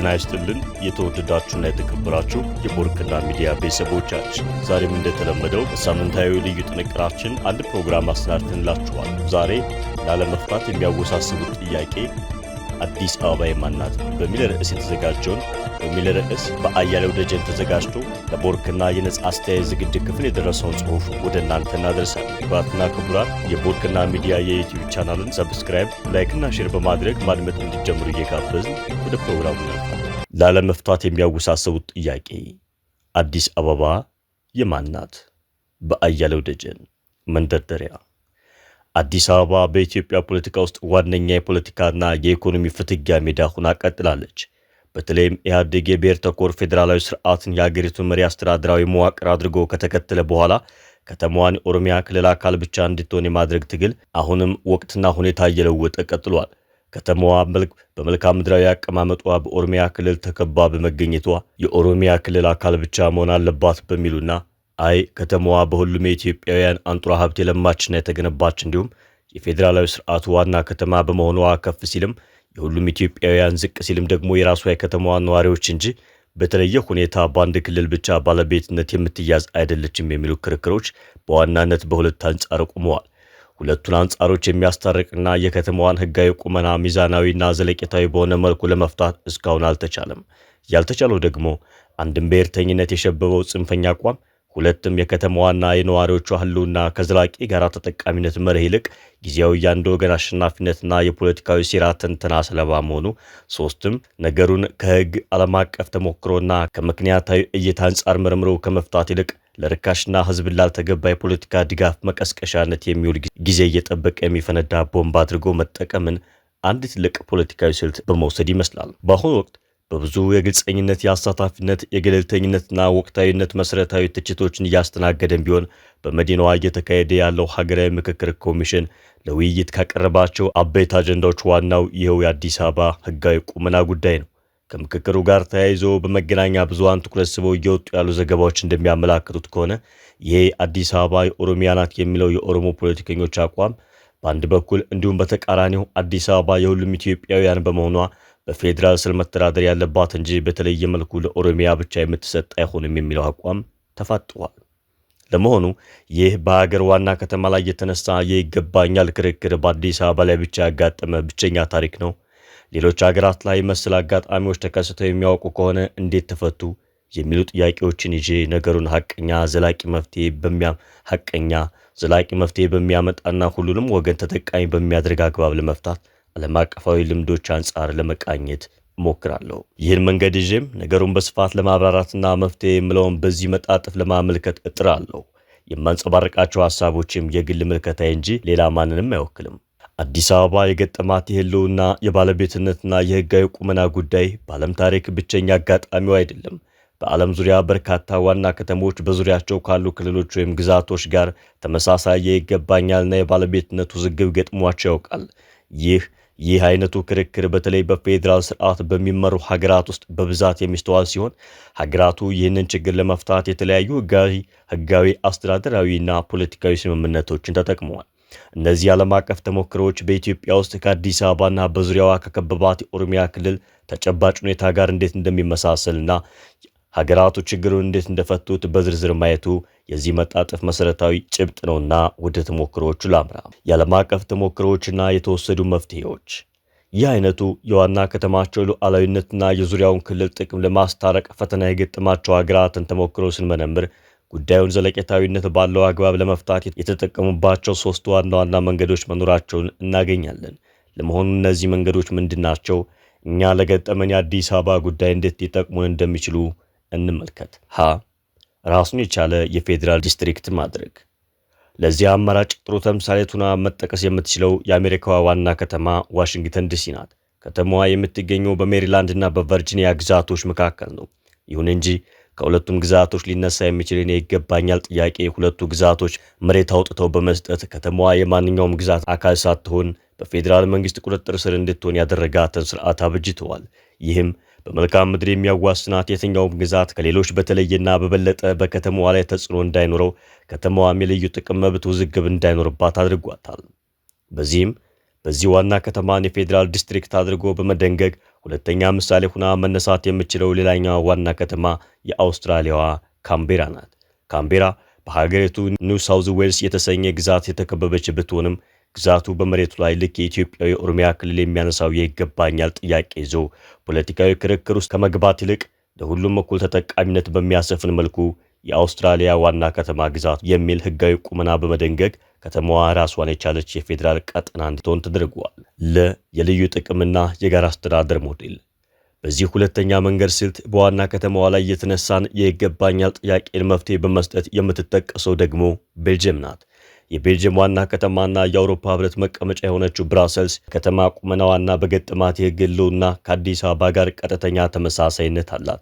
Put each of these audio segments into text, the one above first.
ጤና ይስጥልን የተወደዳችሁና የተከበራችሁ የቦርክና ሚዲያ ቤተሰቦቻችን፣ ዛሬም እንደተለመደው በሳምንታዊ ልዩ ጥንቅራችን አንድ ፕሮግራም አሰናድተንላችኋል። ዛሬ ላለመፍታት የሚያወሳስቡት ጥያቄ አዲስ አበባ የማን ናት በሚል ርዕስ የተዘጋጀውን በአያሌው ደጀን ተዘጋጅቶ ለቦርክና የነጻ አስተያየት ዝግጅት ክፍል የደረሰውን ጽሑፍ ወደ እናንተ እናደርሳለን። ክቡራትና ክቡራን የቦርክና ሚዲያ የዩቲዩብ ቻናልን ሰብስክራይብ፣ ላይክና ሼር በማድረግ ማድመጥ እንዲጀምሩ እየጋበዝን ወደ ፕሮግራሙ እናልፋለን። ላለመፍታት የሚያወሳስቡት ጥያቄ አዲስ አበባ የማን ናት? በአያሌው ደጀን። መንደርደሪያ። አዲስ አበባ በኢትዮጵያ ፖለቲካ ውስጥ ዋነኛ የፖለቲካና የኢኮኖሚ ፍትጊያ ሜዳ ሆና ቀጥላለች። በተለይም ኢህአዴግ የብሔር ተኮር ፌዴራላዊ ስርዓትን የሀገሪቱን መሪ አስተዳደራዊ መዋቅር አድርጎ ከተከተለ በኋላ ከተማዋን የኦሮሚያ ክልል አካል ብቻ እንድትሆን የማድረግ ትግል አሁንም ወቅትና ሁኔታ እየለወጠ ቀጥሏል። ከተማዋ በመልክዓ ምድራዊ አቀማመጧ በኦሮሚያ ክልል ተከባ በመገኘቷ የኦሮሚያ ክልል አካል ብቻ መሆን አለባት በሚሉና ከተማዋ በሁሉም የኢትዮጵያውያን አንጡራ ሀብት የለማችና የተገነባች እንዲሁም የፌዴራላዊ ስርዓቱ ዋና ከተማ በመሆኗ ከፍ ሲልም የሁሉም ኢትዮጵያውያን ዝቅ ሲልም ደግሞ የራሷ የከተማዋ ነዋሪዎች እንጂ በተለየ ሁኔታ በአንድ ክልል ብቻ ባለቤትነት የምትያዝ አይደለችም የሚሉ ክርክሮች በዋናነት በሁለት አንጻር ቆመዋል። ሁለቱን አንጻሮች የሚያስታርቅና የከተማዋን ህጋዊ ቁመና ሚዛናዊና ዘለቄታዊ በሆነ መልኩ ለመፍታት እስካሁን አልተቻለም። ያልተቻለው ደግሞ አንድም ብሔርተኝነት የሸበበው ጽንፈኛ አቋም፣ ሁለትም የከተማዋና የነዋሪዎቿ ህልውና ከዘላቂ ጋራ ተጠቃሚነት መርህ ይልቅ ጊዜያዊ የአንድ ወገን አሸናፊነትና የፖለቲካዊ ሴራ ትንተና ሰለባ መሆኑ፣ ሶስትም ነገሩን ከህግ ዓለም አቀፍ ተሞክሮና ከምክንያታዊ እይታ አንጻር መርምሮ ከመፍታት ይልቅ ለርካሽና ህዝብን ላልተገባ የፖለቲካ ድጋፍ መቀስቀሻነት የሚውል ጊዜ እየጠበቀ የሚፈነዳ ቦምብ አድርጎ መጠቀምን አንድ ትልቅ ፖለቲካዊ ስልት በመውሰድ ይመስላል። በአሁኑ ወቅት በብዙ የግልጸኝነት፣ የአሳታፊነት፣ የገለልተኝነትና ወቅታዊነት መሰረታዊ ትችቶችን እያስተናገደን ቢሆን በመዲናዋ እየተካሄደ ያለው ሀገራዊ ምክክር ኮሚሽን ለውይይት ካቀረባቸው አበይት አጀንዳዎች ዋናው ይኸው የአዲስ አበባ ህጋዊ ቁመና ጉዳይ ነው። ከምክክሩ ጋር ተያይዞ በመገናኛ ብዙሃን ትኩረት ስበው እየወጡ ያሉ ዘገባዎች እንደሚያመላክቱት ከሆነ ይሄ አዲስ አበባ የኦሮሚያ ናት የሚለው የኦሮሞ ፖለቲከኞች አቋም በአንድ በኩል እንዲሁም በተቃራኒው አዲስ አበባ የሁሉም ኢትዮጵያውያን በመሆኗ በፌዴራል ስር መተዳደር ያለባት እንጂ በተለየ መልኩ ለኦሮሚያ ብቻ የምትሰጥ አይሆንም የሚለው አቋም ተፋጥጧል። ለመሆኑ ይህ በሀገር ዋና ከተማ ላይ የተነሳ የይገባኛል ክርክር በአዲስ አበባ ላይ ብቻ ያጋጠመ ብቸኛ ታሪክ ነው? ሌሎች ሀገራት ላይ መሰል አጋጣሚዎች ተከስተው የሚያውቁ ከሆነ እንዴት ተፈቱ? የሚሉ ጥያቄዎችን ይዤ ነገሩን ሐቀኛ ዘላቂ መፍትሄ በሚያመጣና ሁሉንም ወገን ተጠቃሚ በሚያደርግ አግባብ ለመፍታት ዓለም አቀፋዊ ልምዶች አንጻር ለመቃኘት እሞክራለሁ። ይህን መንገድ ይዤም ነገሩን በስፋት ለማብራራትና መፍትሄ የምለውን በዚህ መጣጥፍ ለማመልከት እጥራለሁ። የማንጸባረቃቸው ሐሳቦችም የግል ምልከታዬ እንጂ ሌላ ማንንም አይወክልም። አዲስ አበባ የገጠማት የህልውና የባለቤትነትና የህጋዊ ቁመና ጉዳይ በዓለም ታሪክ ብቸኛ አጋጣሚው አይደለም። በዓለም ዙሪያ በርካታ ዋና ከተሞች በዙሪያቸው ካሉ ክልሎች ወይም ግዛቶች ጋር ተመሳሳይ የይገባኛልና የባለቤትነት ውዝግብ ገጥሟቸው ያውቃል። ይህ አይነቱ ክርክር በተለይ በፌዴራል ስርዓት በሚመሩ ሀገራት ውስጥ በብዛት የሚስተዋል ሲሆን ሀገራቱ ይህንን ችግር ለመፍታት የተለያዩ ህጋዊ አስተዳደራዊና ፖለቲካዊ ስምምነቶችን ተጠቅመዋል። እነዚህ ዓለም አቀፍ ተሞክሮዎች በኢትዮጵያ ውስጥ ከአዲስ አበባና በዙሪያዋ ከከበባት የኦሮሚያ ክልል ተጨባጭ ሁኔታ ጋር እንዴት እንደሚመሳሰልና ሀገራቱ ችግሩን እንዴት እንደፈቱት በዝርዝር ማየቱ የዚህ መጣጥፍ መሰረታዊ ጭብጥ ነውና ወደ ተሞክሮዎቹ ላምራ። የዓለም አቀፍ ተሞክሮዎችና የተወሰዱ መፍትሄዎች። ይህ አይነቱ የዋና ከተማቸው ሉዓላዊነትና የዙሪያውን ክልል ጥቅም ለማስታረቅ ፈተና የገጠማቸው ሀገራትን ተሞክሮ ስንመረምር ጉዳዩን ዘለቄታዊነት ባለው አግባብ ለመፍታት የተጠቀሙባቸው ሶስት ዋና ዋና መንገዶች መኖራቸውን እናገኛለን። ለመሆኑ እነዚህ መንገዶች ምንድናቸው? እኛ ለገጠመን የአዲስ አበባ ጉዳይ እንዴት ሊጠቅሙን እንደሚችሉ እንመልከት። ራሱን የቻለ የፌዴራል ዲስትሪክት ማድረግ። ለዚህ አማራጭ ጥሩ ተምሳሌት ሆና መጠቀስ የምትችለው የአሜሪካዋ ዋና ከተማ ዋሽንግተን ዲሲ ናት። ከተማዋ የምትገኘው በሜሪላንድና በቨርጂኒያ ግዛቶች መካከል ነው። ይሁን እንጂ ከሁለቱም ግዛቶች ሊነሳ የሚችል ይገባኛል ጥያቄ ሁለቱ ግዛቶች መሬት አውጥተው በመስጠት ከተማዋ የማንኛውም ግዛት አካል ሳትሆን በፌዴራል መንግስት ቁጥጥር ስር እንድትሆን ያደረጋትን ስርዓት አብጅተዋል። ይህም በመልካም ምድር የሚያዋስናት የትኛውም ግዛት ከሌሎች በተለየና በበለጠ በከተማዋ ላይ ተጽዕኖ እንዳይኖረው፣ ከተማዋም የልዩ ጥቅም መብት ውዝግብ እንዳይኖርባት አድርጓታል። በዚህ ዋና ከተማን የፌዴራል ዲስትሪክት አድርጎ በመደንገግ ሁለተኛ ምሳሌ ሆና መነሳት የምችለው ሌላኛዋ ዋና ከተማ የአውስትራሊያዋ ካምቤራ ናት። ካምቤራ በሀገሪቱ ኒው ሳውዝ ዌልስ የተሰኘ ግዛት የተከበበች ብትሆንም ግዛቱ በመሬቱ ላይ ልክ የኢትዮጵያዊ ኦሮሚያ ክልል የሚያነሳው የይገባኛል ጥያቄ ይዞ ፖለቲካዊ ክርክር ውስጥ ከመግባት ይልቅ ለሁሉም እኩል ተጠቃሚነት በሚያሰፍን መልኩ የአውስትራሊያ ዋና ከተማ ግዛት የሚል ህጋዊ ቁመና በመደንገግ ከተማዋ ራሷን የቻለች የፌዴራል ቀጠና እንድትሆን ተደርጓል። የልዩ ጥቅምና የጋራ አስተዳደር ሞዴል። በዚህ ሁለተኛ መንገድ ስልት በዋና ከተማዋ ላይ የተነሳን የይገባኛል ጥያቄን መፍትሄ በመስጠት የምትጠቀሰው ደግሞ ቤልጅየም ናት። የቤልጅየም ዋና ከተማና የአውሮፓ ህብረት መቀመጫ የሆነችው ብራሰልስ ከተማ ቁመናዋና በገጠማት የህግ ህልውና ከአዲስ አበባ ጋር ቀጥተኛ ተመሳሳይነት አላት።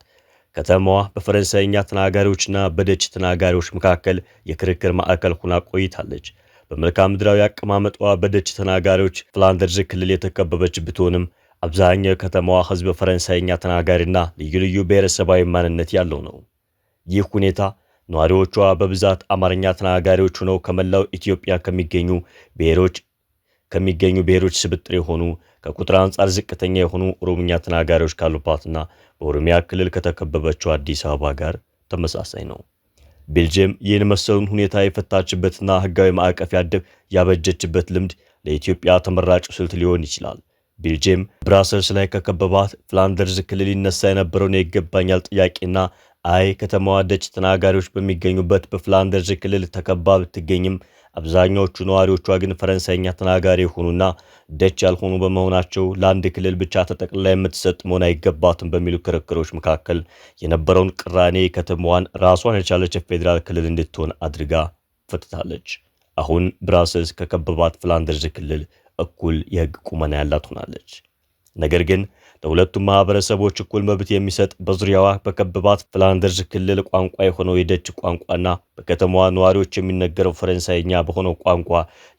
ከተማዋ በፈረንሳይኛ ተናጋሪዎችና በደች ተናጋሪዎች መካከል የክርክር ማዕከል ሆና ቆይታለች። በመልክዓ ምድራዊ አቀማመጧ በደች ተናጋሪዎች ፍላንደርስ ክልል የተከበበች ብትሆንም አብዛኛው ከተማዋ ህዝብ ፈረንሳይኛ ተናጋሪና ልዩ ልዩ ብሔረሰባዊ ማንነት ያለው ነው። ይህ ሁኔታ ነዋሪዎቿ በብዛት አማርኛ ተናጋሪዎች ሆነው ከመላው ኢትዮጵያ ከሚገኙ ብሔሮች ስብጥር የሆኑ ከቁጥር አንጻር ዝቅተኛ የሆኑ ኦሮምኛ ተናጋሪዎች ካሉባትና በኦሮሚያ ክልል ከተከበበችው አዲስ አበባ ጋር ተመሳሳይ ነው። ቤልጅየም ይህን መሰሉን ሁኔታ የፈታችበትና ህጋዊ ማዕቀፍ ያበጀችበት ልምድ ለኢትዮጵያ ተመራጭ ስልት ሊሆን ይችላል። ቤልጅየም ብራሰልስ ላይ ከከበባት ፍላንደርስ ክልል ይነሳ የነበረውን የይገባኛል ጥያቄና ከተማዋ ደች ተናጋሪዎች በሚገኙበት በፍላንደርስ ክልል ተከባ ብትገኝም አብዛኛዎቹ ነዋሪዎቿ ግን ፈረንሳይኛ ተናጋሪ የሆኑና ደች ያልሆኑ በመሆናቸው ለአንድ ክልል ብቻ ተጠቅልላ የምትሰጥ መሆን አይገባትም በሚሉ ክርክሮች መካከል የነበረውን ቅራኔ ከተማዋን ራሷን የቻለች ፌዴራል ክልል እንድትሆን አድርጋ ፈትታለች። አሁን ብራሰልስ ከከበባት ፍላንደርስ ክልል እኩል የህግ ቁመና ያላት ሆናለች። ነገር ግን ለሁለቱም ማህበረሰቦች እኩል መብት የሚሰጥ በዙሪያዋ በከበባት ፍላንደርስ ክልል ቋንቋ የሆነው የደች ቋንቋና በከተማዋ ነዋሪዎች የሚነገረው ፈረንሳይኛ በሆነው ቋንቋ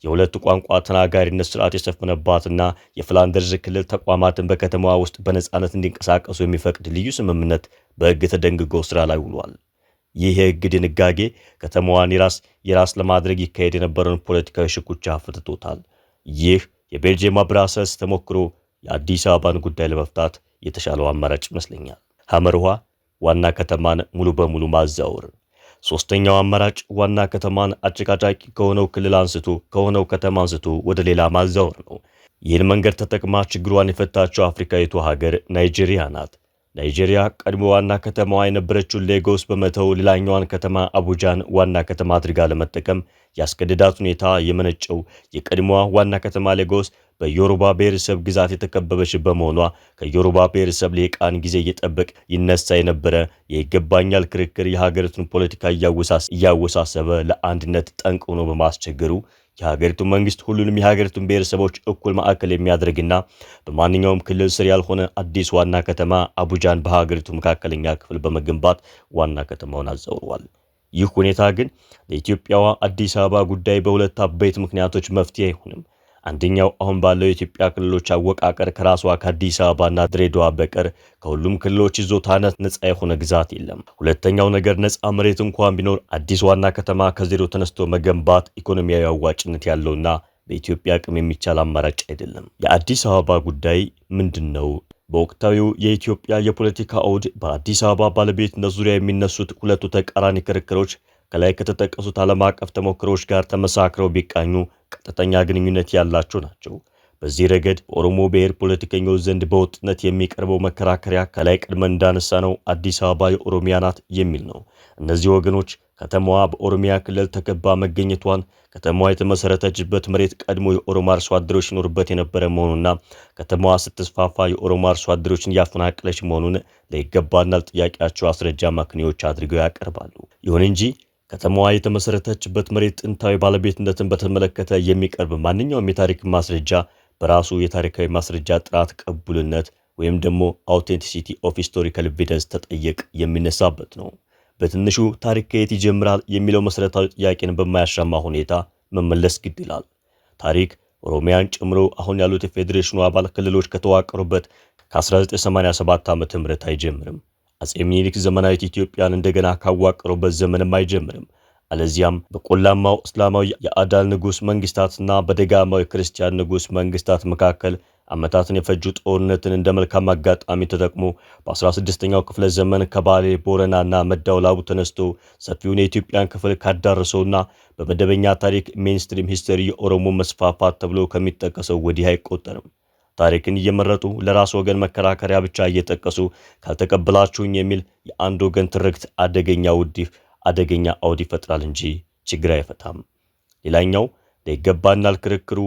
የሁለቱ ቋንቋ ተናጋሪነት ስርዓት የሰፈነባትና የፍላንደርስ ክልል ተቋማትን በከተማዋ ውስጥ በነጻነት እንዲንቀሳቀሱ የሚፈቅድ ልዩ ስምምነት በህግ ተደንግጎ ስራ ላይ ውሏል። ይህ የህግ ድንጋጌ ከተማዋን የራስ ለማድረግ ይካሄድ የነበረውን ፖለቲካዊ ሽኩቻ አፍትቶታል። ይህ የቤልጅየም ብራሰልስ ተሞክሮ የአዲስ አበባን ጉዳይ ለመፍታት የተሻለው አማራጭ ይመስለኛል። ሐመርሃ ዋና ከተማን ሙሉ በሙሉ ማዛወር። ሶስተኛው አማራጭ ዋና ከተማን አጨቃጫቂ ከሆነው ከተማ አንስቶ ወደ ሌላ ማዛወር ነው። ይህን መንገድ ተጠቅማ ችግሯን የፈታችው አፍሪካዊቷ ሀገር ናይጄሪያ ናት። ናይጄሪያ ቀድሞ ዋና ከተማዋ የነበረችውን ሌጎስ በመተው ሌላኛዋን ከተማ አቡጃን ዋና ከተማ አድርጋ ለመጠቀም ያስገደዳት ሁኔታ የመነጨው የቀድሞዋ ዋና ከተማ ሌጎስ በዮሩባ ብሔረሰብ ግዛት የተከበበች በመሆኗ ከዮሩባ ብሔረሰብ ልሂቃን ጊዜ እየጠበቅ ይነሳ የነበረ የይገባኛል ክርክር የሀገሪቱን ፖለቲካ እያወሳሰበ ለአንድነት ጠንቅ ሆኖ በማስቸገሩ የሀገሪቱ መንግስት ሁሉንም የሀገሪቱን ብሔረሰቦች እኩል ማዕከል የሚያደርግና በማንኛውም ክልል ስር ያልሆነ አዲስ ዋና ከተማ አቡጃን በሀገሪቱ መካከለኛ ክፍል በመገንባት ዋና ከተማውን አዛውሯል። ይህ ሁኔታ ግን ለኢትዮጵያዋ አዲስ አበባ ጉዳይ በሁለት አበይት ምክንያቶች መፍትሄ አይሆንም። አንደኛው አሁን ባለው የኢትዮጵያ ክልሎች አወቃቀር ከራሷ ከአዲስ አበባና ድሬዳዋ በቀር ከሁሉም ክልሎች ይዞታነት ነፃ የሆነ ግዛት የለም። ሁለተኛው ነገር ነፃ መሬት እንኳን ቢኖር አዲስ ዋና ከተማ ከዜሮ ተነስቶ መገንባት ኢኮኖሚያዊ አዋጭነት ያለውና በኢትዮጵያ አቅም የሚቻል አማራጭ አይደለም። የአዲስ አበባ ጉዳይ ምንድነው? በወቅታዊው የኢትዮጵያ የፖለቲካ አውድ በአዲስ አበባ ባለቤትነት ዙሪያ የሚነሱት ሁለቱ ተቃራኒ ክርክሮች ከላይ ከተጠቀሱት ዓለም አቀፍ ተሞክሮች ጋር ተመሳክረው ቢቃኙ ቀጥተኛ ግንኙነት ያላቸው ናቸው። በዚህ ረገድ በኦሮሞ ብሔር ፖለቲከኞች ዘንድ በወጥነት የሚቀርበው መከራከሪያ ከላይ ቀድመን እንዳነሳነው አዲስ አበባ የኦሮሚያ ናት የሚል ነው። እነዚህ ወገኖች ከተማዋ በኦሮሚያ ክልል ተከባ መገኘቷን፣ ከተማዋ የተመሰረተችበት መሬት ቀድሞ የኦሮሞ አርሶ አደሮች ይኖርበት የነበረ መሆኑና ከተማዋ ስትስፋፋ የኦሮሞ አርሶ አደሮችን ያፈናቀለች መሆኑን ለይገባናል ጥያቄያቸው አስረጃ ማክኒዎች አድርገው ያቀርባሉ። ይሁን እንጂ ከተማዋ የተመሰረተችበት መሬት ጥንታዊ ባለቤትነትን በተመለከተ የሚቀርብ ማንኛውም የታሪክ ማስረጃ በራሱ የታሪካዊ ማስረጃ ጥራት ቅቡልነት ወይም ደግሞ አውቴንቲሲቲ ኦፍ ሂስቶሪካል ኤቪደንስ ተጠየቅ የሚነሳበት ነው። በትንሹ ታሪክ ከየት ይጀምራል የሚለው መሰረታዊ ጥያቄን በማያሻማ ሁኔታ መመለስ ግድ ይላል። ታሪክ ኦሮሚያን ጨምሮ አሁን ያሉት የፌዴሬሽኑ አባል ክልሎች ከተዋቀሩበት ከ1987 ዓ.ም አይጀምርም። አጼ ምኒልክ ዘመናዊት ኢትዮጵያን እንደገና ካዋቀሩበት ዘመንም አይጀምርም። አለዚያም በቆላማው እስላማዊ የአዳል ንጉስ መንግስታትና በደጋማው የክርስቲያን ንጉስ መንግስታት መካከል ዓመታትን የፈጁ ጦርነትን እንደ መልካም አጋጣሚ ተጠቅሞ በ16ኛው ክፍለ ዘመን ከባሌ ቦረናና መዳወላቡ ተነስቶ ሰፊውን የኢትዮጵያን ክፍል ካዳረሰውና በመደበኛ ታሪክ ሜንስትሪም ሂስተሪ የኦሮሞ መስፋፋት ተብሎ ከሚጠቀሰው ወዲህ አይቆጠርም። ታሪክን እየመረጡ ለራስ ወገን መከራከሪያ ብቻ እየጠቀሱ ካልተቀበላችሁኝ የሚል የአንድ ወገን ትርክት አደገኛ አውድ ይፈጥራል እንጂ ችግር አይፈታም። ሌላኛው ለይገባናል ክርክሩ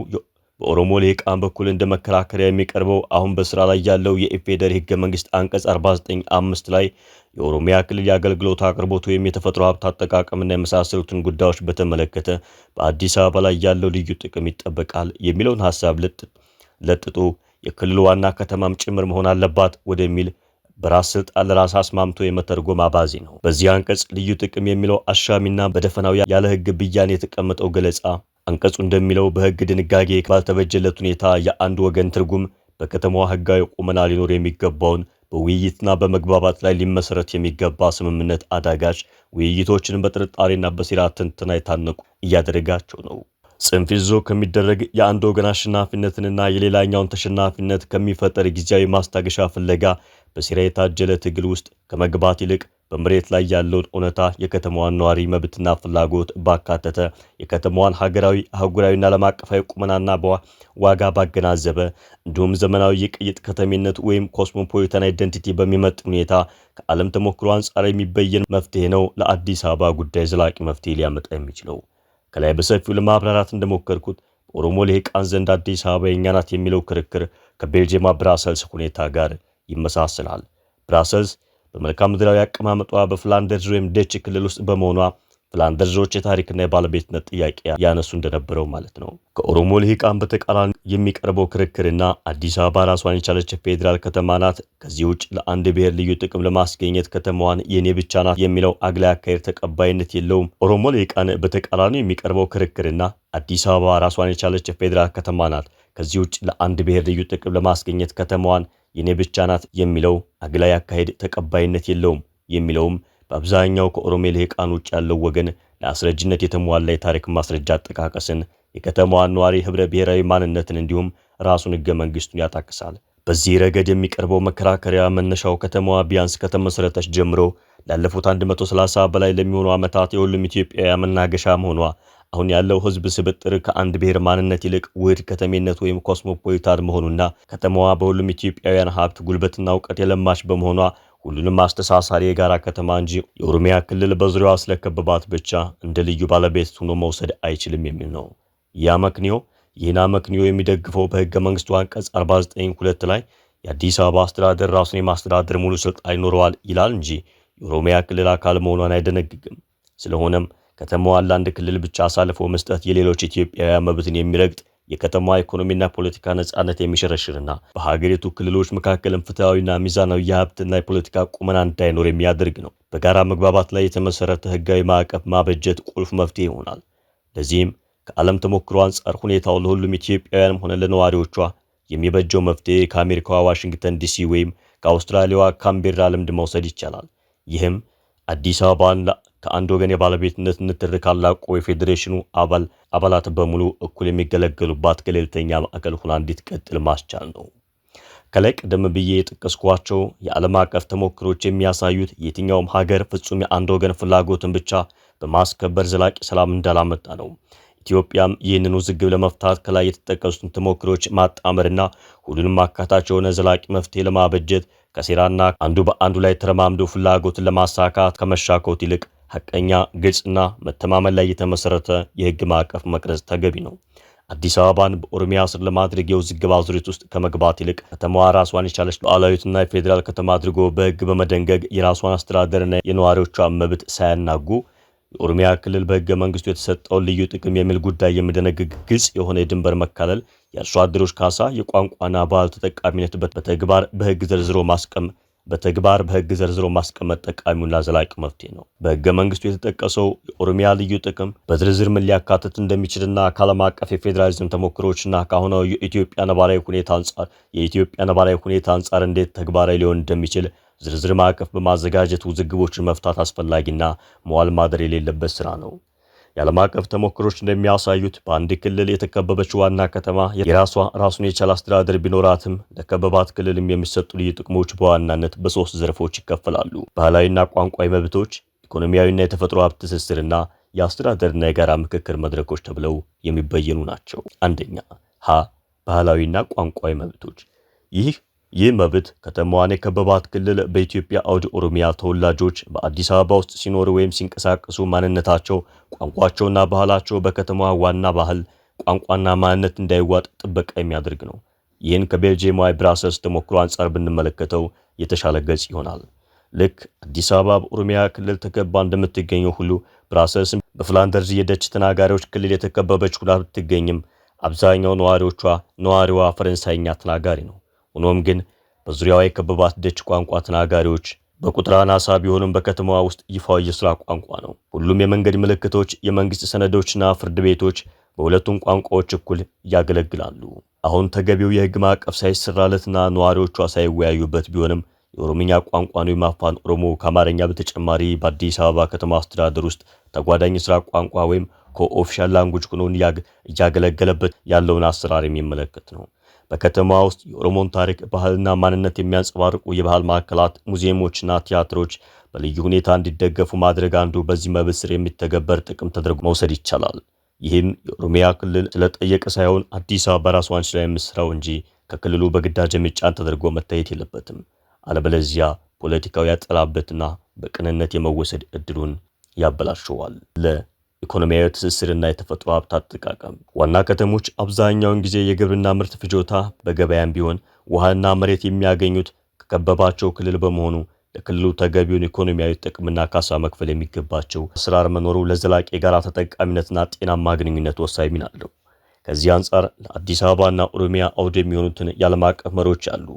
በኦሮሞ ልሂቃን በኩል እንደ መከራከሪያ የሚቀርበው አሁን በስራ ላይ ያለው የኢፌዴሪ ህገ መንግስት አንቀጽ 49(5) ላይ የኦሮሚያ ክልል የአገልግሎት አቅርቦት ወይም የተፈጥሮ ሀብት አጠቃቀምና የመሳሰሉትን ጉዳዮች በተመለከተ በአዲስ አበባ ላይ ያለው ልዩ ጥቅም ይጠበቃል የሚለውን ሐሳብ ለጥጦ የክልሉ ዋና ከተማም ጭምር መሆን አለባት ወደሚል በራስ ስልጣን ለራስ አስማምቶ የመተርጎም አባዜ ነው። በዚህ አንቀጽ ልዩ ጥቅም የሚለው አሻሚና በደፈናው ያለ ህግ ብያኔ የተቀመጠው ገለጻ አንቀጹ እንደሚለው በህግ ድንጋጌ ባልተበጀለት ሁኔታ የአንድ ወገን ትርጉም በከተማዋ ህጋዊ ቁመና ሊኖር የሚገባውን በውይይትና በመግባባት ላይ ሊመሰረት የሚገባ ስምምነት አዳጋች ውይይቶችን በጥርጣሬና በሴራ ትንተና የታነቁ እያደረጋቸው ነው። ጽንፍ ይዞ ከሚደረግ የአንድ ወገን አሸናፊነትንና የሌላኛውን ተሸናፊነት ከሚፈጠር ጊዜያዊ ማስታገሻ ፍለጋ በሴራ የታጀለ ትግል ውስጥ ከመግባት ይልቅ በመሬት ላይ ያለውን እውነታ የከተማዋን ነዋሪ መብትና ፍላጎት ባካተተ የከተማዋን ሀገራዊ አህጉራዊና ዓለም አቀፋዊ ቁመናና ዋጋ ባገናዘበ እንዲሁም ዘመናዊ የቅይጥ ከተሜነት ወይም ኮስሞፖሊታን አይደንቲቲ በሚመጥን ሁኔታ ከዓለም ተሞክሮ አንጻር የሚበየን መፍትሄ ነው ለአዲስ አበባ ጉዳይ ዘላቂ መፍትሄ ሊያመጣ የሚችለው። ከላይ በሰፊው ለማብራራት እንደሞከርኩት በኦሮሞ ልሂቃን ዘንድ አዲስ አበባ የኛ ናት የሚለው ክርክር ከቤልጅየም ብራሰልስ ሁኔታ ጋር ይመሳሰላል። ብራሰልስ በመልክዓ ምድራዊ አቀማመጧ በፍላንደርስ ወይም ደች ክልል ውስጥ በመሆኗ ፍላንደርሶች የታሪክና የባለቤትነት ጥያቄ ያነሱ እንደነበረው ማለት ነው። ከኦሮሞ ልሂቃን በተቃራኒ የሚቀርበው ክርክርና አዲስ አበባ ራሷን የቻለች ፌዴራል ከተማ ናት፣ ከዚህ ውጭ ለአንድ ብሔር ልዩ ጥቅም ለማስገኘት ከተማዋን የኔ ብቻ ናት የሚለው አግላይ አካሄድ ተቀባይነት የለውም። ኦሮሞ ልሂቃን በተቃራኒ የሚቀርበው ክርክርና አዲስ አበባ ራሷን የቻለች ፌዴራል ከተማ ናት፣ ከዚህ ውጭ ለአንድ ብሔር ልዩ ጥቅም ለማስገኘት ከተማዋን የኔ ብቻ ናት የሚለው አግላይ አካሄድ ተቀባይነት የለውም የሚለውም በአብዛኛው ከኦሮሞ ልሂቃን ውጭ ያለው ወገን ለአስረጅነት የተሟላ የታሪክ ማስረጃ አጠቃቀስን የከተማዋን ነዋሪ ህብረ ብሔራዊ ማንነትን እንዲሁም ራሱን ህገ መንግስቱን ያጣቅሳል። በዚህ ረገድ የሚቀርበው መከራከሪያ መነሻው ከተማዋ ቢያንስ ከተመሰረተች ጀምሮ ላለፉት 130 በላይ ለሚሆኑ ዓመታት የሁሉም ኢትዮጵያውያን መናገሻ መሆኗ አሁን ያለው ህዝብ ስብጥር ከአንድ ብሔር ማንነት ይልቅ ውህድ ከተሜነት ወይም ኮስሞፖሊታን መሆኑና ከተማዋ በሁሉም ኢትዮጵያውያን ሀብት ጉልበትና እውቀት የለማች በመሆኗ ሁሉንም አስተሳሳሪ የጋራ ከተማ እንጂ የኦሮሚያ ክልል በዙሪያዋ ስለከበባት ብቻ እንደ ልዩ ባለቤት ሆኖ መውሰድ አይችልም የሚል ነው። ይህን አመክንዮ የሚደግፈው በህገ መንግስቱ አንቀጽ 49(2) ላይ የአዲስ አበባ አስተዳደር ራሱን የማስተዳደር ሙሉ ስልጣን ይኖረዋል ይላል እንጂ የኦሮሚያ ክልል አካል መሆኗን አይደነግግም። ስለሆነም ከተማዋን ለአንድ ክልል ብቻ አሳልፎ መስጠት የሌሎች ኢትዮጵያውያን መብትን የሚረግጥ የከተማዋ ኢኮኖሚና ፖለቲካ ነጻነት የሚሸረሽርና በሀገሪቱ ክልሎች መካከልም ፍትሃዊና ሚዛናዊ የሀብትና የፖለቲካ ቁመና እንዳይኖር የሚያደርግ ነው። በጋራ መግባባት ላይ የተመሰረተ ህጋዊ ማዕቀፍ ማበጀት ቁልፍ መፍትሄ ይሆናል። ለዚህም ከዓለም ተሞክሮ አንጻር ሁኔታው ለሁሉም ኢትዮጵያውያንም ሆነ ለነዋሪዎቿ የሚበጀው መፍትሄ ከአሜሪካዋ ዋሽንግተን ዲሲ ወይም ከአውስትራሊያዋ ካምቤራ ልምድ መውሰድ ይቻላል። ይህም አዲስ አበባን ከአንድ ወገን የባለቤትነት ንትርክ አላቆ የፌዴሬሽኑ አባላት በሙሉ እኩል የሚገለገሉባት ገለልተኛ ማዕከል ሆና እንድትቀጥል ማስቻል ነው። ከላይ ቀደም ብዬ የጠቀስኳቸው የዓለም አቀፍ ተሞክሮች የሚያሳዩት የትኛውም ሀገር ፍጹም የአንድ ወገን ፍላጎትን ብቻ በማስከበር ዘላቂ ሰላም እንዳላመጣ ነው። ኢትዮጵያም ይህንን ውዝግብ ለመፍታት ከላይ የተጠቀሱትን ተሞክሮች ማጣመርና ሁሉንም አካታች የሆነ ዘላቂ መፍትሄ ለማበጀት ከሴራና አንዱ በአንዱ ላይ ተረማምዶ ፍላጎትን ለማሳካት ከመሻኮት ይልቅ ሐቀኛ፣ ግልጽና መተማመን ላይ የተመሰረተ የህግ ማዕቀፍ መቅረጽ ተገቢ ነው። አዲስ አበባን በኦሮሚያ ስር ለማድረግ የውዝግብ አዙሪት ውስጥ ከመግባት ይልቅ ከተማዋ ራሷን የቻለች ሉዓላዊትና የፌዴራል ከተማ አድርጎ በህግ በመደንገግ የራሷን አስተዳደርና የነዋሪዎቿን መብት ሳያናጉ የኦሮሚያ ክልል በህገ መንግስቱ የተሰጠውን ልዩ ጥቅም የሚል ጉዳይ የሚደነግግ ግልጽ የሆነ የድንበር መካለል፣ የአርሶ አደሮች ካሳ፣ የቋንቋና ባህል ተጠቃሚነት በተግባር በህግ ዘርዝሮ ማስቀመጥ ጠቃሚውና ዘላቂ መፍትሄ ነው። በህገ መንግስቱ የተጠቀሰው የኦሮሚያ ልዩ ጥቅም በዝርዝር ምን ሊያካትት እንደሚችልና ከዓለም አቀፍ የፌዴራሊዝም ተሞክሮችና ከአሁናዊ የኢትዮጵያ ነባራዊ ሁኔታ አንጻር እንዴት ተግባራዊ ሊሆን እንደሚችል ዝርዝር ማዕቀፍ በማዘጋጀት ውዝግቦችን መፍታት አስፈላጊና መዋል ማደር የሌለበት ስራ ነው። የዓለም አቀፍ ተሞክሮች እንደሚያሳዩት በአንድ ክልል የተከበበች ዋና ከተማ ራሱን የቻለ አስተዳደር ቢኖራትም ለከበባት ክልልም የሚሰጡ ልዩ ጥቅሞች በዋናነት በ3 ዘርፎች ይከፈላሉ። ባህላዊና ቋንቋዊ መብቶች፣ ኢኮኖሚያዊና የተፈጥሮ ሀብት ትስስርና የአስተዳደርና የጋራ ምክክር መድረኮች ተብለው የሚበየኑ ናቸው። አንደኛ ባህላዊና ቋንቋዊ መብቶች። ይህ መብት ከተማዋን የከበባት ክልል በኢትዮጵያ አውድ ኦሮሚያ ተወላጆች በአዲስ አበባ ውስጥ ሲኖሩ ወይም ሲንቀሳቀሱ ማንነታቸው፣ ቋንቋቸውና ባህላቸው በከተማዋ ዋና ባህል፣ ቋንቋና ማንነት እንዳይዋጥ ጥበቃ የሚያደርግ ነው። ይህን ከቤልጂየማዊ ብራሰልስ ተሞክሮ አንጻር ብንመለከተው የተሻለ ገጽ ይሆናል። ልክ አዲስ አበባ በኦሮሚያ ክልል ተከባ እንደምትገኘው ሁሉ ብራሰልስም በፍላንደርስ የደች ተናጋሪዎች ክልል የተከበበች ሁላ ብትገኝም አብዛኛው ነዋሪዋ ፈረንሳይኛ ተናጋሪ ነው። ሆኖም ግን በዙሪያዋ የከበባት ደች ቋንቋ ተናጋሪዎች በቁጥር አናሳ ቢሆኑም በከተማዋ ውስጥ ይፋዊ የሥራ ቋንቋ ነው። ሁሉም የመንገድ ምልክቶች፣ የመንግስት ሰነዶችና ፍርድ ቤቶች በሁለቱም ቋንቋዎች እኩል ያገለግላሉ። አሁን ተገቢው የህግ ማዕቀፍ ሳይሰራለትና ነዋሪዎቿ ሳይወያዩበት ቢሆንም የኦሮምኛ ቋንቋን ወይም አፋን ኦሮሞ ከአማርኛ በተጨማሪ በአዲስ አበባ ከተማ አስተዳደር ውስጥ ተጓዳኝ የሥራ ቋንቋ ወይም ኮኦፊሻል ላንጉጅ ሆኖ እያገለገለበት ያለውን አሰራር የሚመለከት ነው። በከተማዋ ውስጥ የኦሮሞን ታሪክ፣ ባህልና ማንነት የሚያንጸባርቁ የባህል ማዕከላት፣ ሙዚየሞችና ቲያትሮች በልዩ ሁኔታ እንዲደገፉ ማድረግ አንዱ በዚህ መብት ስር የሚተገበር ጥቅም ተደርጎ መውሰድ ይቻላል። ይህም የኦሮሚያ ክልል ስለጠየቀ ሳይሆን አዲስ አበባ ራሷን ችላ የምትሰራው እንጂ ከክልሉ በግዳጅ የሚጫን ተደርጎ መታየት የለበትም። አለበለዚያ ፖለቲካዊ ያጠላበትና በቅንነት የመወሰድ እድሉን ያበላሸዋል። ኢኮኖሚያዊ ትስስርና የተፈጥሮ ሀብት አጠቃቀም። ዋና ከተሞች አብዛኛውን ጊዜ የግብርና ምርት ፍጆታ በገበያም ቢሆን ውሃና መሬት የሚያገኙት ከከበባቸው ክልል በመሆኑ ለክልሉ ተገቢውን ኢኮኖሚያዊ ጥቅምና ካሳ መክፈል የሚገባቸው አሰራር መኖሩ ለዘላቂ የጋራ ተጠቃሚነትና ጤናማ ግንኙነት ወሳኝ ሚና አለው። ከዚህ አንጻር ለአዲስ አበባና ኦሮሚያ አውድ የሚሆኑትን የዓለም አቀፍ መሪዎች አሉ።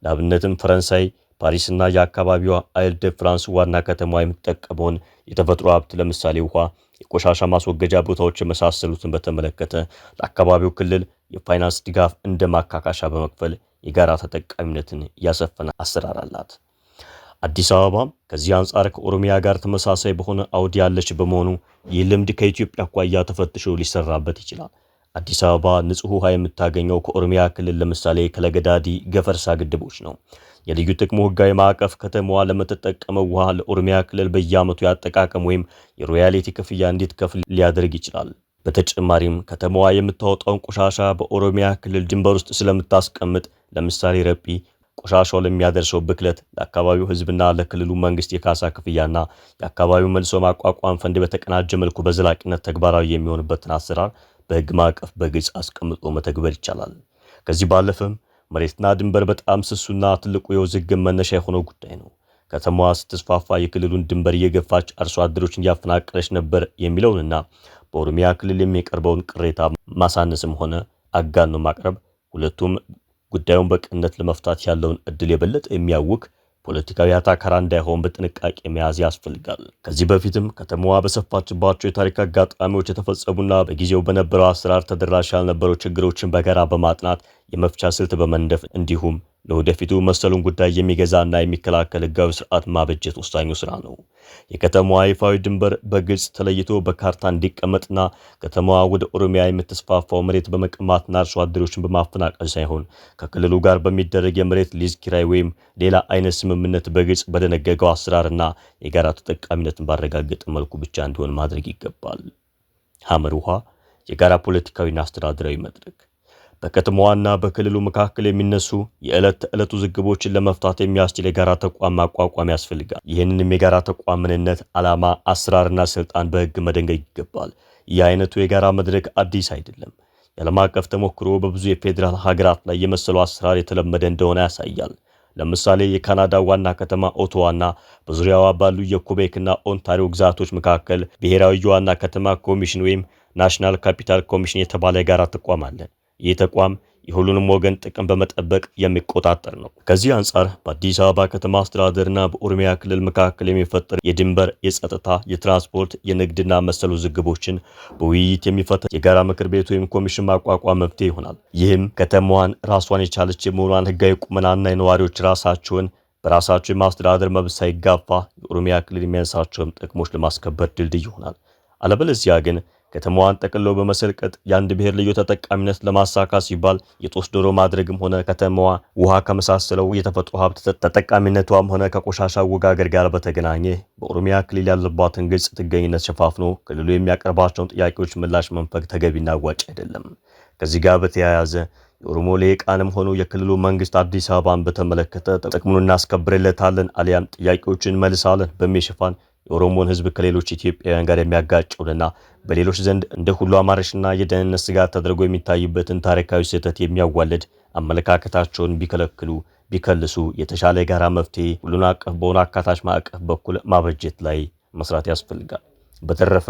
ለአብነትም ፈረንሳይ ፓሪስና የአካባቢዋ አይል ደ ፍራንስ ዋና ከተማ የምትጠቀመውን የተፈጥሮ ሀብት ለምሳሌ ውሃ፣ የቆሻሻ ማስወገጃ ቦታዎች የመሳሰሉትን በተመለከተ ለአካባቢው ክልል የፋይናንስ ድጋፍ እንደ ማካካሻ በመክፈል የጋራ ተጠቃሚነትን ያሰፈነ አሰራር አላት። አዲስ አበባም ከዚህ አንጻር ከኦሮሚያ ጋር ተመሳሳይ በሆነ አውድ ያለች በመሆኑ ይህ ልምድ ከኢትዮጵያ አኳያ ተፈትሾ ሊሰራበት ይችላል። አዲስ አበባ ንጹህ ውሃ የምታገኘው ከኦሮሚያ ክልል ለምሳሌ ከለገዳዲ፣ ገፈርሳ ግድቦች ነው። የልዩ ጥቅሙ ህጋዊ ማዕቀፍ ከተማዋ ለምትጠቀመው ውሃ ለኦሮሚያ ክልል በየዓመቱ ያጠቃቀም ወይም የሮያሊቲ ክፍያ እንዲትከፍል ሊያደርግ ይችላል። በተጨማሪም ከተማዋ የምታወጣውን ቆሻሻ በኦሮሚያ ክልል ድንበር ውስጥ ስለምታስቀምጥ ለምሳሌ ረጲ ቆሻሻው ለሚያደርሰው ብክለት ለአካባቢው ህዝብና ለክልሉ መንግስት የካሳ ክፍያና የአካባቢው መልሶ ማቋቋም ፈንድ በተቀናጀ መልኩ በዘላቂነት ተግባራዊ የሚሆንበትን አሰራር በህግ ማዕቀፍ በግልጽ አስቀምጦ መተግበር ይቻላል። ከዚህ ባለፈም መሬትና ድንበር በጣም ስሱና ትልቁ የውዝግብ መነሻ የሆነው ጉዳይ ነው። ከተማዋ ስትስፋፋ የክልሉን ድንበር እየገፋች አርሶ አደሮችን እያፈናቀለች ነበር የሚለውንና በኦሮሚያ ክልል የሚቀርበውን ቅሬታ ማሳነስም ሆነ አጋኖ ማቅረብ ሁለቱም ጉዳዩን በቅንነት ለመፍታት ያለውን እድል የበለጠ የሚያውክ ፖለቲካዊ አታካራ እንዳይሆን በጥንቃቄ መያዝ ያስፈልጋል። ከዚህ በፊትም ከተማዋ በሰፋችባቸው የታሪክ አጋጣሚዎች የተፈጸሙና በጊዜው በነበረው አሰራር ተደራሽ ያልነበሩ ችግሮችን በጋራ በማጥናት የመፍቻ ስልት በመንደፍ እንዲሁም ለወደፊቱ መሰሉን ጉዳይ የሚገዛና የሚከላከል ህጋዊ ስርዓት ማበጀት ወሳኙ ስራ ነው። የከተማዋ ይፋዊ ድንበር በግልጽ ተለይቶ በካርታ እንዲቀመጥና ከተማዋ ወደ ኦሮሚያ የምትስፋፋው መሬት በመቀማትና አርሶ አደሮችን በማፈናቀል ሳይሆን ከክልሉ ጋር በሚደረግ የመሬት ሊዝ ኪራይ ወይም ሌላ አይነት ስምምነት በግልጽ በደነገገው አሰራርና የጋራ ተጠቃሚነትን ባረጋገጠ መልኩ ብቻ እንዲሆን ማድረግ ይገባል። ሐመር ውሃ የጋራ ፖለቲካዊና አስተዳደራዊ መድረክ በከተማዋና በክልሉ መካከል የሚነሱ የዕለት ተዕለት ውዝግቦችን ለመፍታት የሚያስችል የጋራ ተቋም ማቋቋም ያስፈልጋል። ይህንንም የጋራ ተቋም ምንነት፣ ዓላማ፣ አሰራርና ስልጣን በህግ መደንገግ ይገባል። ይህ አይነቱ የጋራ መድረክ አዲስ አይደለም። የዓለም አቀፍ ተሞክሮ በብዙ የፌዴራል ሀገራት ላይ የመሰሉ አሰራር የተለመደ እንደሆነ ያሳያል። ለምሳሌ የካናዳ ዋና ከተማ ኦቶዋና በዙሪያዋ ባሉ የኩቤክና ኦንታሪዮ ግዛቶች መካከል ብሔራዊ የዋና ከተማ ኮሚሽን ወይም ናሽናል ካፒታል ኮሚሽን የተባለ የጋራ ተቋም አለ። ይህ ተቋም የሁሉንም ወገን ጥቅም በመጠበቅ የሚቆጣጠር ነው። ከዚህ አንጻር በአዲስ አበባ ከተማ አስተዳደርና በኦሮሚያ ክልል መካከል የሚፈጠር የድንበር፣ የጸጥታ፣ የትራንስፖርት፣ የንግድና መሰል ውዝግቦችን በውይይት የሚፈታ የጋራ ምክር ቤት ወይም ኮሚሽን ማቋቋም መፍትሄ ይሆናል። ይህም ከተማዋን ራሷን የቻለች የመሆኗን ህጋዊ ቁመናና የነዋሪዎች ራሳቸውን በራሳቸው የማስተዳደር መብት ሳይጋፋ የኦሮሚያ ክልል የሚያነሳቸውን ጥቅሞች ለማስከበር ድልድይ ይሆናል። አለበለዚያ ግን ከተማዋን ጠቅልሎ በመሰልቀጥ የአንድ ብሔር ልዩ ተጠቃሚነት ለማሳካት ሲባል የጦስ ዶሮ ማድረግም ሆነ ከተማዋ ውሃ ከመሳሰለው የተፈጥሮ ሀብት ተጠቃሚነቷም ሆነ ከቆሻሻ አወጋገድ ጋር በተገናኘ በኦሮሚያ ክልል ያለባትን ግልጽ ጥገኝነት ሸፋፍኖ ክልሉ የሚያቀርባቸውን ጥያቄዎች ምላሽ መንፈግ ተገቢና አዋጭ አይደለም። ከዚህ ጋር በተያያዘ የኦሮሞ ልሂቃንም ሆኑ የክልሉ መንግስት አዲስ አበባን በተመለከተ ጥቅሙን እናስከብርለታለን አሊያም ጥያቄዎችን መልሳለን በሚል ሽፋን የኦሮሞን ህዝብ ከሌሎች ኢትዮጵያውያን ጋር የሚያጋጨውንና በሌሎች ዘንድ እንደ ሁሉ አማራጭና የደህንነት ስጋት ተደርጎ የሚታይበትን ታሪካዊ ስህተት የሚያዋልድ አመለካከታቸውን ቢከልሱ የተሻለ የጋራ መፍትሄ ሁሉን አቀፍ በሆነ አካታች ማዕቀፍ በኩል ማበጀት ላይ መስራት ያስፈልጋል። በተረፈ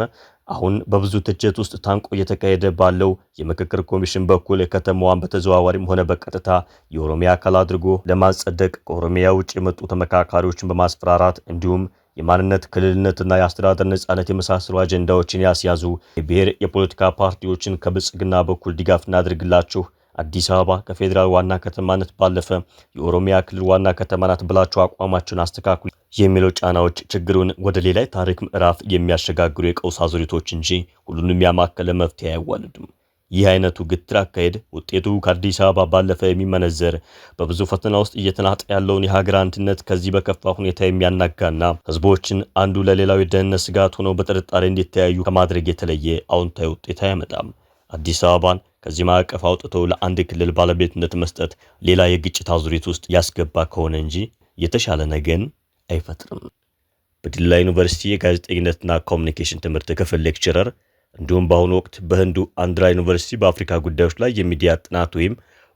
አሁን በብዙ ትችት ውስጥ ታንቆ እየተካሄደ ባለው የምክክር ኮሚሽን በኩል ከተማዋን በተዘዋዋሪም ሆነ በቀጥታ የኦሮሚያ አካል አድርጎ ለማጸደቅ ከኦሮሚያ ውጭ የመጡ ተመካካሪዎችን በማስፈራራት እንዲሁም የማንነት ክልልነትና የአስተዳደር ነጻነት የመሳሰሉ አጀንዳዎችን ያስያዙ የብሔር የፖለቲካ ፓርቲዎችን ከብልጽግና በኩል ድጋፍ እናድርግላችሁ፣ አዲስ አበባ ከፌዴራል ዋና ከተማነት ባለፈ የኦሮሚያ ክልል ዋና ከተማ ናት ብላችሁ አቋማችሁን አስተካክሉ የሚለው ጫናዎች ችግሩን ወደ ሌላ ታሪክ ምዕራፍ የሚያሸጋግሩ የቀውስ አዙሪቶች እንጂ ሁሉንም ያማከለ መፍትሄ አይዋልድም። ይህ አይነቱ ግትር አካሄድ ውጤቱ ከአዲስ አበባ ባለፈ የሚመነዘር በብዙ ፈተና ውስጥ እየተናጠ ያለውን የሀገር አንድነት ከዚህ በከፋ ሁኔታ የሚያናጋና ህዝቦችን አንዱ ለሌላው የደህንነት ስጋት ሆነው በጥርጣሬ እንዲተያዩ ከማድረግ የተለየ አዎንታዊ ውጤት አያመጣም። አዲስ አበባን ከዚህ ማዕቀፍ አውጥቶ ለአንድ ክልል ባለቤትነት መስጠት ሌላ የግጭት አዙሪት ውስጥ ያስገባ ከሆነ እንጂ የተሻለ ነገን አይፈጥርም። በዲላ ዩኒቨርሲቲ የጋዜጠኝነትና ኮሚኒኬሽን ትምህርት ክፍል ሌክቸረር እንዲሁም በአሁኑ ወቅት በህንዱ አንድራ ዩኒቨርሲቲ በአፍሪካ ጉዳዮች ላይ የሚዲያ ጥናት ወይም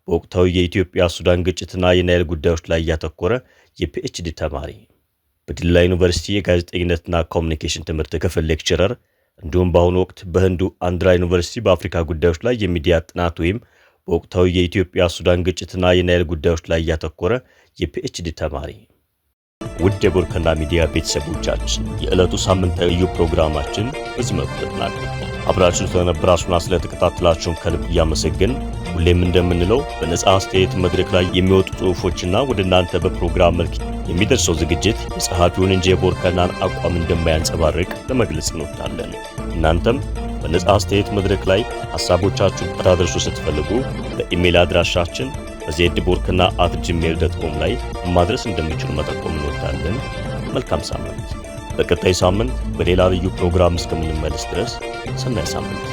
በወቅታዊ የኢትዮጵያ ሱዳን ግጭትና የናይል ጉዳዮች ላይ ያተኮረ የፒኤችዲ ተማሪ፣ በዲላ ዩኒቨርሲቲ የጋዜጠኝነትና ኮሚኒኬሽን ትምህርት ክፍል ሌክቸረር እንዲሁም በአሁኑ ወቅት በህንዱ አንድራ ዩኒቨርሲቲ በአፍሪካ ጉዳዮች ላይ የሚዲያ ጥናት ወይም በወቅታዊ የኢትዮጵያ ሱዳን ግጭትና የናይል ጉዳዮች ላይ ያተኮረ የፒኤችዲ ተማሪ። ውድ የቦርከና ሚዲያ ቤተሰቦቻችን የዕለቱ ሳምንታዊ ልዩ ፕሮግራማችን በዚህ መልኩ ተጠናቀቀ። አብራችሁን ስለነበራችሁና ስለተከታተላችሁን ከልብ እያመሰገን ሁሌም እንደምንለው በነጻ አስተያየት መድረክ ላይ የሚወጡ ጽሑፎችና ወደ እናንተ በፕሮግራም መልክ የሚደርሰው ዝግጅት የጸሐፊውን እንጂ የቦርከናን አቋም እንደማያንጸባርቅ ለመግለጽ እንወዳለን። እናንተም በነጻ አስተያየት መድረክ ላይ ሐሳቦቻችሁን ታደርሱ ስትፈልጉ በኢሜል አድራሻችን bzboርከና@gmail.com ላይ ማድረስ እንደምትችሉ መጠቆም እንወዳለን። መልካም ሳምንት። በቀጣይ ሳምንት በሌላ ልዩ ፕሮግራም እስከምንመለስ ድረስ ሰናይ ሳምንት።